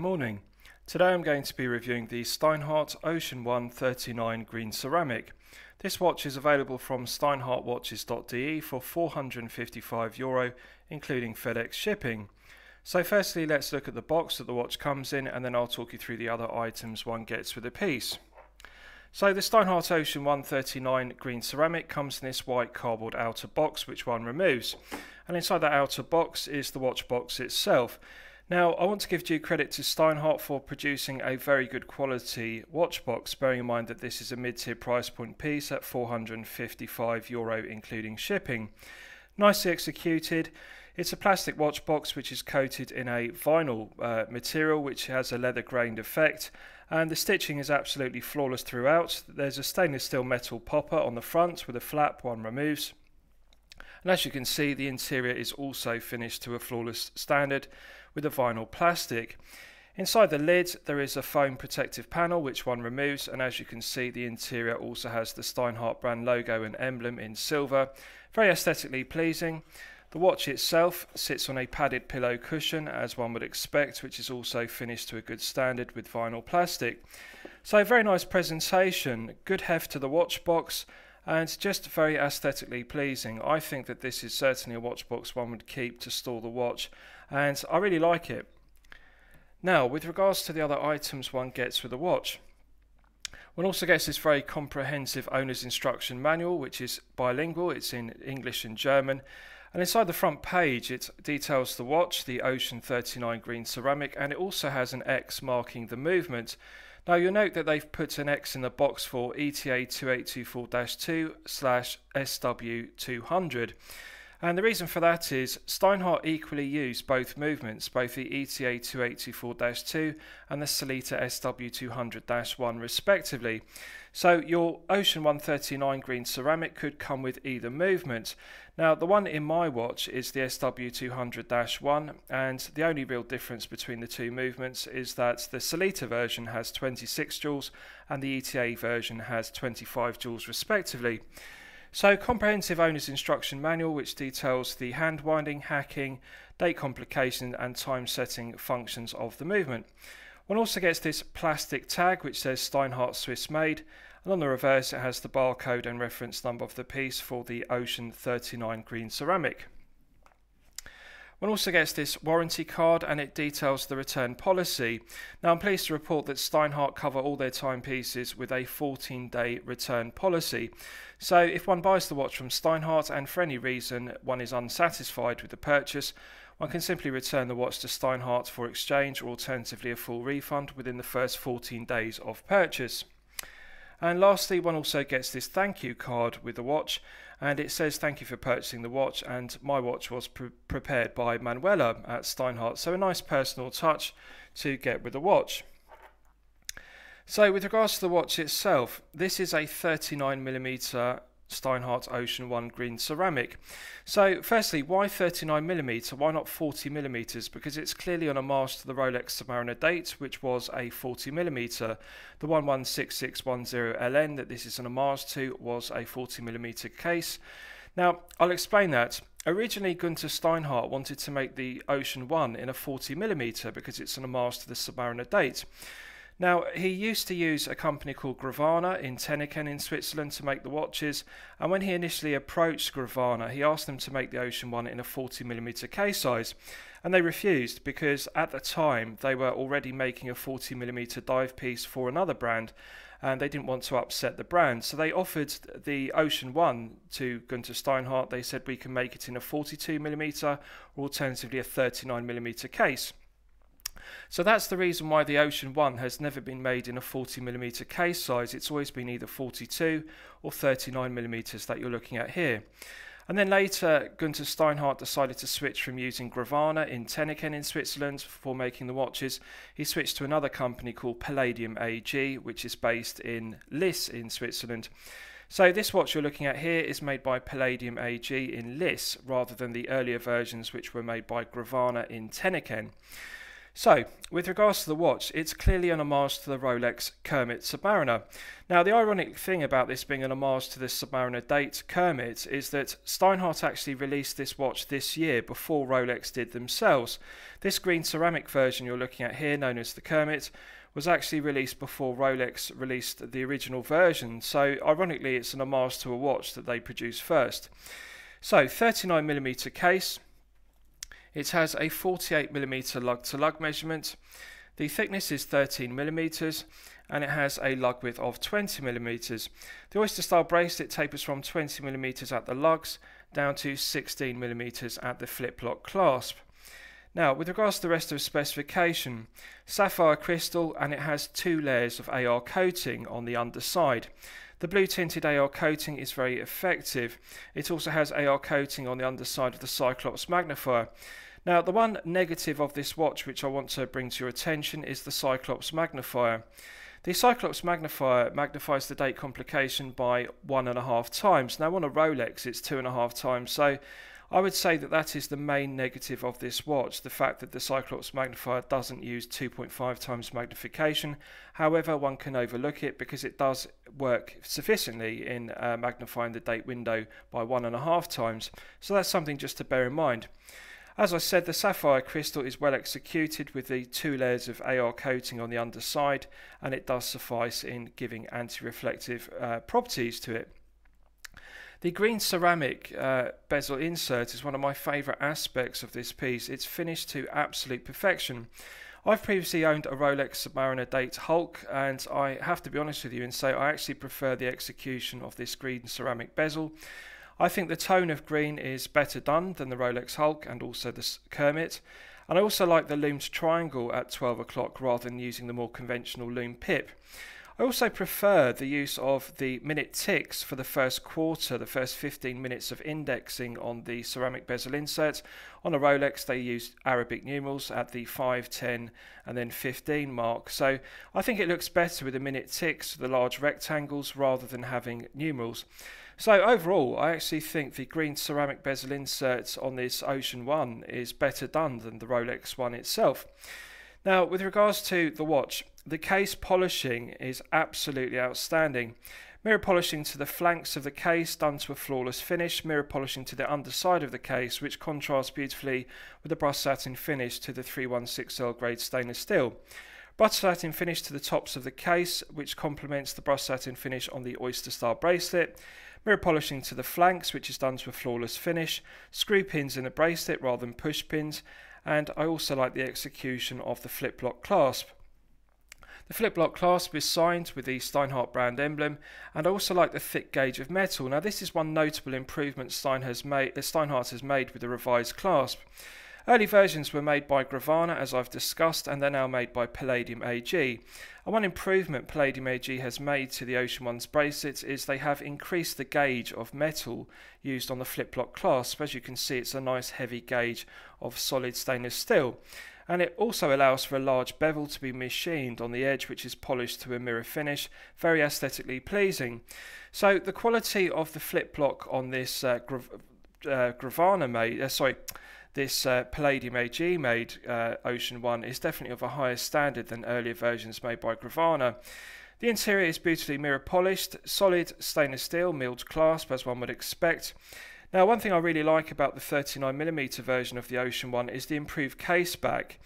morning. Today I'm going to be reviewing the Steinhart Ocean 139 green ceramic. This watch is available from steinhartwatches.de for €455, including FedEx shipping. So firstly, let's look at the box that the watch comes in, and then I'll talk you through the other items one gets with the piece. So the Steinhart Ocean 139 green ceramic comes in this white cardboard outer box which one removes, and inside that outer box is the watch box itself. Now, I want to give due credit to Steinhart for producing a very good quality watch box, bearing in mind that this is a mid-tier price point piece at €455 including shipping. Nicely executed. It's a plastic watch box which is coated in a vinyl material which has a leather grained effect, and the stitching is absolutely flawless throughout. There's a stainless steel metal popper on the front with a flap one removes. And as you can see, the interior is also finished to a flawless standard with a vinyl plastic. Inside the lid there is a foam protective panel which one removes, and as you can see, the interior also has the Steinhart brand logo and emblem in silver. Very aesthetically pleasing. The watch itself sits on a padded pillow cushion, as one would expect, which is also finished to a good standard with vinyl plastic. So very nice presentation, good heft to the watch box, and just very aesthetically pleasing. I think that this is certainly a watch box one would keep to store the watch, and I really like it. Now, with regards to the other items one gets with the watch, one also gets this very comprehensive owner's instruction manual, which is bilingual. It's in English and German. And inside the front page, it details the watch, the Ocean 39 green ceramic, and it also has an X marking the movement. Now, you'll note that they've put an X in the box for ETA 2824-2/SW200. And the reason for that is Steinhart equally use both movements, both the ETA 2824-2 and the Sellita SW200-1 respectively. So your Ocean 139 green ceramic could come with either movement. Now, the one in my watch is the SW200-1, and the only real difference between the two movements is that the Sellita version has 26 joules and the ETA version has 25 joules respectively. So, comprehensive owner's instruction manual which details the hand winding, hacking, date complication and time setting functions of the movement. One also gets this plastic tag which says Steinhart Swiss made, and on the reverse it has the barcode and reference number of the piece for the Ocean 39 green ceramic. One also gets this warranty card, and it details the return policy. Now, I'm pleased to report that Steinhart cover all their timepieces with a 14-day return policy. So if one buys the watch from Steinhart and for any reason one is unsatisfied with the purchase, one can simply return the watch to Steinhart for exchange or alternatively a full refund within the first 14 days of purchase. And lastly, one also gets this thank you card with the watch, and it says thank you for purchasing the watch, and my watch was prepared by Manuela at Steinhart, so a nice personal touch to get with the watch. So with regards to the watch itself, this is a 39mm Steinhart Ocean 1 green ceramic. So firstly, why 39mm? Why not 40mm? Because it's clearly on homage to the Rolex Submariner date, which was a 40mm. The 116610LN that this is an homage to was a 40mm case. Now, I'll explain that. Originally, Gunther Steinhart wanted to make the Ocean 1 in a 40mm because it's an homage to the Submariner date. Now, he used to use a company called Gravana in Tennecken in Switzerland to make the watches, and when he initially approached Gravana, he asked them to make the Ocean 1 in a 40mm case size, and they refused because at the time they were already making a 40mm dive piece for another brand, and they didn't want to upset the brand. So they offered the Ocean 1 to Gunther Steinhart. They said we can make it in a 42mm or alternatively a 39mm case. So that's the reason why the Ocean 1 has never been made in a 40mm case size. It's always been either 42 or 39mm that you're looking at here. And then later, Gunther Steinhart decided to switch from using Gravana in Tennecken in Switzerland for making the watches. He switched to another company called Palladium AG, which is based in Lis in Switzerland. So this watch you're looking at here is made by Palladium AG in Lis, rather than the earlier versions which were made by Gravana in Tennecken. So, with regards to the watch, it's clearly an homage to the Rolex Kermit Submariner. Now, the ironic thing about this being an homage to the Submariner date Kermit is that Steinhart actually released this watch this year before Rolex did themselves. This green ceramic version you're looking at here, known as the Kermit, was actually released before Rolex released the original version, so ironically it's an homage to a watch that they produced first. So, 39mm case. It has a 48mm lug-to-lug measurement. The thickness is 13mm and it has a lug width of 20mm. The oyster style bracelet tapers from 20mm at the lugs down to 16mm at the flip lock clasp. Now, with regards to the rest of the specification, sapphire crystal, and it has 2 layers of AR coating on the underside. The blue tinted AR coating is very effective. It also has AR coating on the underside of the Cyclops Magnifier. Now, the one negative of this watch which I want to bring to your attention is the Cyclops Magnifier. The Cyclops Magnifier magnifies the date complication by 1.5 times. Now, on a Rolex it's 2.5 times, so I would say that that is the main negative of this watch, the fact that the Cyclops Magnifier doesn't use 2.5 times magnification. However, one can overlook it because it does work sufficiently in magnifying the date window by 1.5 times. So that's something just to bear in mind. As I said, the sapphire crystal is well executed with the 2 layers of AR coating on the underside, and it does suffice in giving anti-reflective properties to it. The green ceramic bezel insert is one of my favourite aspects of this piece. It's finished to absolute perfection. I've previously owned a Rolex Submariner date Hulk, and I have to be honest with you and say I actually prefer the execution of this green ceramic bezel. I think the tone of green is better done than the Rolex Hulk and also the Kermit. And I also like the loomed triangle at 12 o'clock rather than using the more conventional loom pip. I also prefer the use of the minute ticks for the first quarter, the first 15 minutes of indexing on the ceramic bezel insert. On a Rolex they use Arabic numerals at the 5, 10 and then 15 mark. So I think it looks better with the minute ticks, the large rectangles, rather than having numerals. So overall, I actually think the green ceramic bezel insert on this Ocean One is better done than the Rolex one itself. Now, with regards to the watch, the case polishing is absolutely outstanding. Mirror polishing to the flanks of the case done to a flawless finish, mirror polishing to the underside of the case, which contrasts beautifully with the brushed satin finish to the 316L grade stainless steel. Brushed satin finish to the tops of the case, which complements the brushed satin finish on the oyster style bracelet. Mirror polishing to the flanks, which is done to a flawless finish. Screw pins in the bracelet rather than push pins. And I also like the execution of the flip lock clasp. The flip lock clasp is signed with the Steinhart brand emblem, and I also like the thick gauge of metal. Now, this is one notable improvement Steinhart has made with the revised clasp. Early versions were made by Gravana, as I've discussed, and they're now made by Palladium AG. And one improvement Palladium AG has made to the Ocean One's bracelets is they have increased the gauge of metal used on the flip lock clasp. As you can see, it's a nice heavy gauge of solid stainless steel. And it also allows for a large bevel to be machined on the edge, which is polished to a mirror finish, very aesthetically pleasing. So the quality of the flip lock on this this Palladium AG made Ocean One is definitely of a higher standard than earlier versions made by Gravana. The interior is beautifully mirror polished, solid stainless steel milled clasp as one would expect. Now, one thing I really like about the 39mm version of the Ocean One is the improved case back.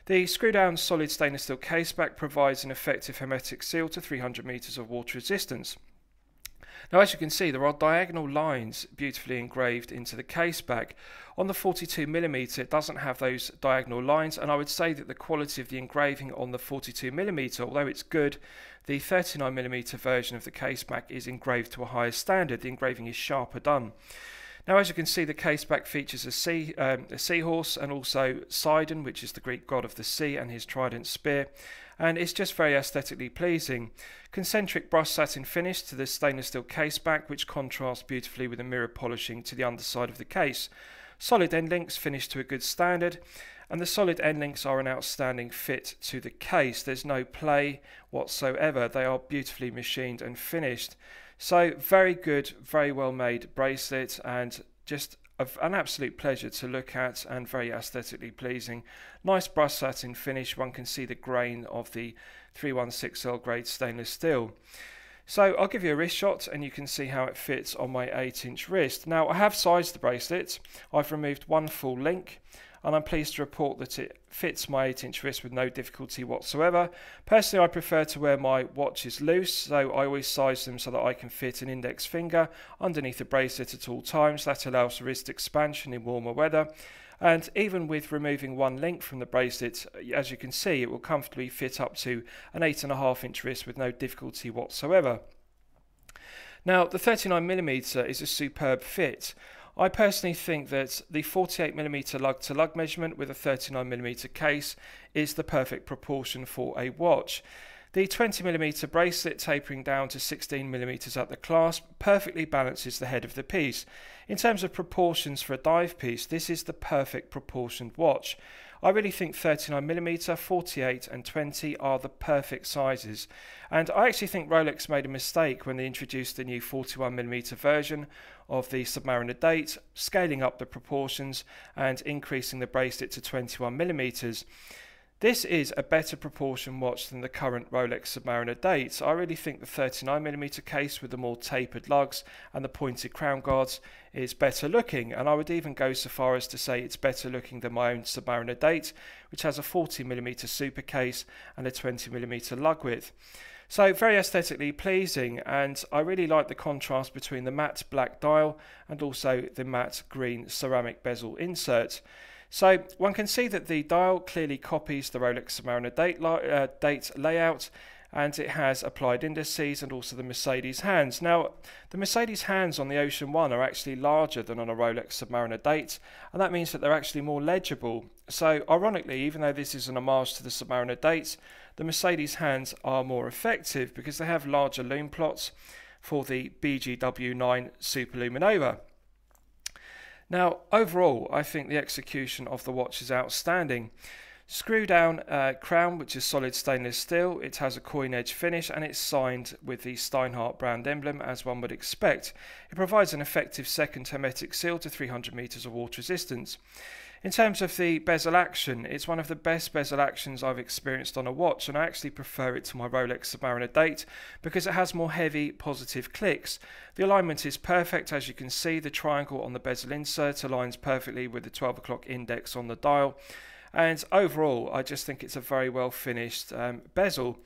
The screw down solid stainless steel case back provides an effective hermetic seal to 300 meters of water resistance. Now, as you can see, there are diagonal lines beautifully engraved into the case back. On the 42mm, it doesn't have those diagonal lines, and I would say that the quality of the engraving on the 42mm, although it's good, the 39mm version of the case back is engraved to a higher standard. The engraving is sharper done. Now, as you can see, the case back features a seahorse and also Sidon, which is the Greek god of the sea, and his trident spear. And it's just very aesthetically pleasing. Concentric brushed satin finish to the stainless steel case back, which contrasts beautifully with the mirror polishing to the underside of the case. Solid end links finished to a good standard, and the solid end links are an outstanding fit to the case. There's no play whatsoever. They are beautifully machined and finished. So very good, very well made bracelet, and just an absolute pleasure to look at and very aesthetically pleasing. Nice brushed satin finish. One can see the grain of the 316L grade stainless steel. So I'll give you a wrist shot and you can see how it fits on my 8-inch wrist. Now I have sized the bracelet. I've removed one full link and I'm pleased to report that it fits my 8-inch wrist with no difficulty whatsoever. Personally, I prefer to wear my watches loose, so I always size them so that I can fit an index finger underneath the bracelet at all times. That allows wrist expansion in warmer weather. And even with removing one link from the bracelet, as you can see, it will comfortably fit up to an 8.5-inch wrist with no difficulty whatsoever. Now, the 39mm is a superb fit. I personally think that the 48mm lug-to-lug measurement with a 39mm case is the perfect proportion for a watch. The 20mm bracelet tapering down to 16mm at the clasp perfectly balances the head of the piece. In terms of proportions for a dive piece, this is the perfect proportioned watch. I really think 39mm, 48 and 20 are the perfect sizes, and I actually think Rolex made a mistake when they introduced the new 41mm version of the Submariner date, scaling up the proportions and increasing the bracelet to 21mm. This is a better proportion watch than the current Rolex Submariner date. I really think the 39mm case with the more tapered lugs and the pointed crown guards is better looking, and I would even go so far as to say it's better looking than my own Submariner date, which has a 40mm super case and a 20mm lug width. So very aesthetically pleasing, and I really like the contrast between the matte black dial and also the matte green ceramic bezel insert. So one can see that the dial clearly copies the Rolex Submariner date layout, and it has applied indices and also the Mercedes hands. Now, the Mercedes hands on the Ocean One are actually larger than on a Rolex Submariner date, and that means that they're actually more legible. So ironically, even though this is an homage to the Submariner dates, the Mercedes hands are more effective because they have larger lume plots for the BGW9 Superluminova. Now, overall, I think the execution of the watch is outstanding. Screw down crown, which is solid stainless steel. It has a coin edge finish and it's signed with the Steinhart brand emblem, as one would expect. It provides an effective second hermetic seal to 300 meters of water resistance. In terms of the bezel action, it's one of the best bezel actions I've experienced on a watch, and I actually prefer it to my Rolex Submariner date because it has more heavy positive clicks. The alignment is perfect. As you can see, the triangle on the bezel insert aligns perfectly with the 12 o'clock index on the dial, and overall I just think it's a very well finished bezel.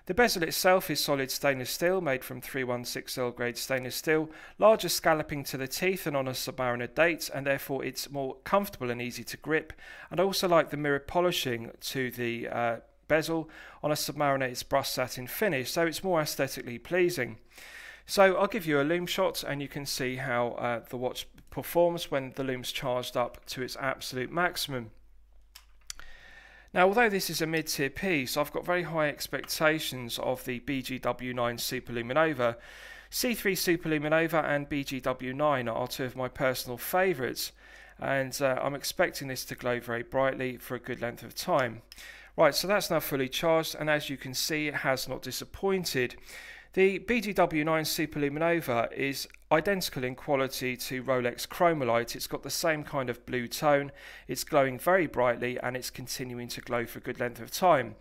The bezel itself is solid stainless steel made from 316L grade stainless steel, larger scalloping to the teeth than on a Submariner date, and therefore it's more comfortable and easy to grip. And I also like the mirror polishing to the bezel. On a Submariner it's brushed satin finish, so it's more aesthetically pleasing. So I'll give you a lume shot and you can see how the watch performs when the lume's charged up to its absolute maximum. Now, although this is a mid-tier piece, I've got very high expectations of the BGW9 Superluminova. C3 Superluminova and BGW9 are two of my personal favourites, and I'm expecting this to glow very brightly for a good length of time. Right, so that's now fully charged, and as you can see, it has not disappointed. The BGW9 Superluminova is identical in quality to Rolex Chromolite. It's got the same kind of blue tone, it's glowing very brightly, and it's continuing to glow for a good length of time.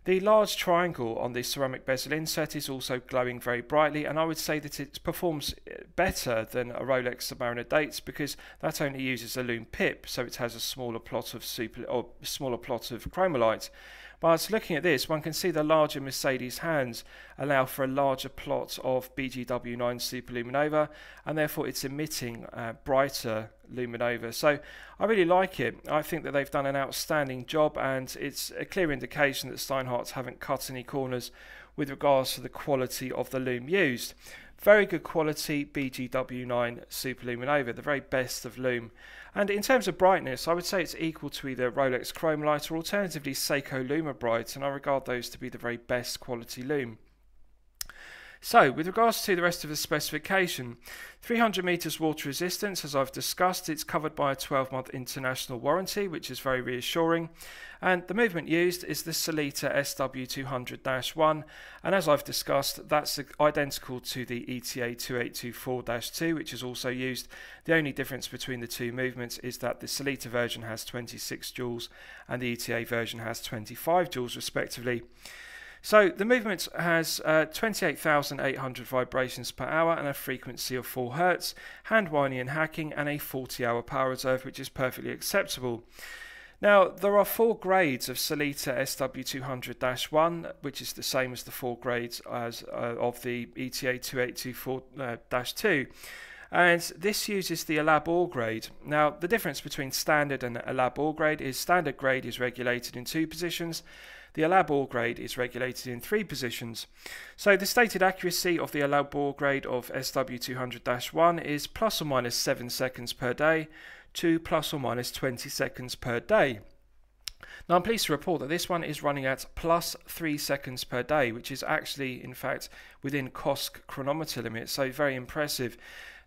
The large triangle on the ceramic bezel insert is also glowing very brightly, and I would say that it performs better than a Rolex Submariner dates because that only uses a lume pip, so it has a smaller plot of Chromolite. But looking at this, one can see the larger Mercedes hands allow for a larger plot of BGW9 Superluminova, and therefore it's emitting brighter luminova. So I really like it. I think that they've done an outstanding job, and it's a clear indication that Steinhart haven't cut any corners with regards to the quality of the lume used. Very good quality BGW9 Superluminova, the very best of lume. And in terms of brightness, I would say it's equal to either Rolex Chromolite or alternatively Seiko Lumibright, and I regard those to be the very best quality lume. So, with regards to the rest of the specification, 300 meters water resistance, as I've discussed, it's covered by a 12-month international warranty, which is very reassuring. And the movement used is the Sellita SW200-1, and as I've discussed, that's identical to the ETA 2824-2, which is also used. The only difference between the two movements is that the Sellita version has 26 joules and the ETA version has 25 joules respectively. So the movement has 28,800 vibrations per hour and a frequency of 4 Hz, hand winding and hacking, and a 40-hour power reserve, which is perfectly acceptable. Now, there are 4 grades of Sellita SW200-1, which is the same as the 4 grades of the ETA 2824-2. And this uses the Elab ore grade. Now, the difference between standard and Elab ore grade is standard grade is regulated in 2 positions. The Elab ore grade is regulated in 3 positions. So the stated accuracy of the Elab ore grade of SW200-1 is plus or minus 7 seconds per day to plus or minus 20 seconds per day. Now I'm pleased to report that this one is running at plus 3 seconds per day, which is actually in fact within COSC chronometer limits, so very impressive.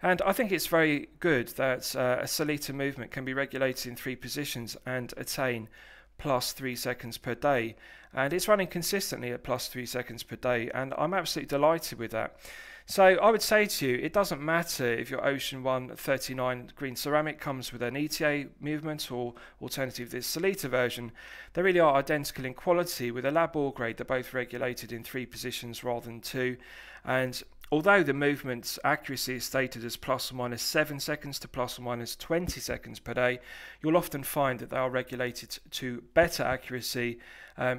And I think it's very good that a Sellita movement can be regulated in 3 positions and attain plus 3 seconds per day, and it's running consistently at plus 3 seconds per day, and I'm absolutely delighted with that. So I would say to you, it doesn't matter if your Ocean 1 39 green ceramic comes with an ETA movement or alternative this Sellita version. They really are identical in quality. With a Elab ore grade, they're both regulated in 3 positions rather than 2, and although the movement's accuracy is stated as plus or minus 7 seconds to plus or minus 20 seconds per day, you'll often find that they are regulated to better accuracy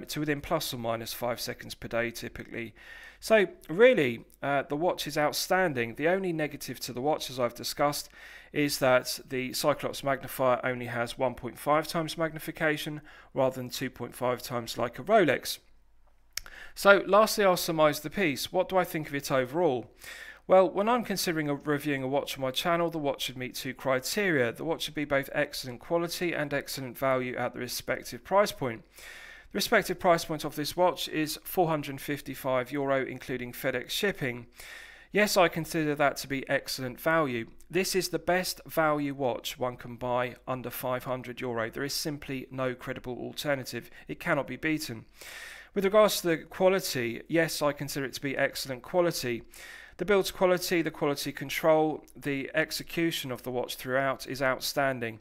to within plus or minus 5 seconds per day typically. So really, the watch is outstanding. The only negative to the watch, as I've discussed, is that the Cyclops Magnifier only has 1.5 times magnification rather than 2.5 times like a Rolex. So lastly, I'll surmise the piece. What do I think of it overall? Well, when I'm considering reviewing a watch on my channel, the watch should meet 2 criteria. The watch should be both excellent quality and excellent value at the respective price point. The respective price point of this watch is €455, including FedEx shipping. Yes, I consider that to be excellent value. This is the best value watch one can buy under €500. There is simply no credible alternative. It cannot be beaten. With regards to the quality, yes, I consider it to be excellent quality. The build quality, the quality control, the execution of the watch throughout is outstanding.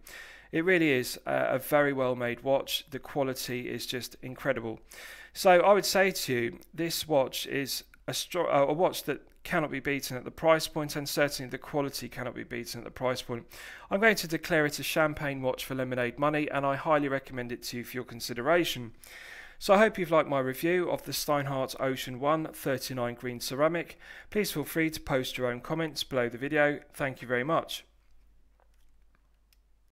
It really is a very well made watch. The quality is just incredible. So I would say to you, this watch is a watch that cannot be beaten at the price point, and certainly the quality cannot be beaten at the price point. I'm going to declare it a champagne watch for lemonade money, and I highly recommend it to you for your consideration. So I hope you've liked my review of the Steinhart Ocean 1 39 green ceramic. Please feel free to post your own comments below the video. Thank you very much.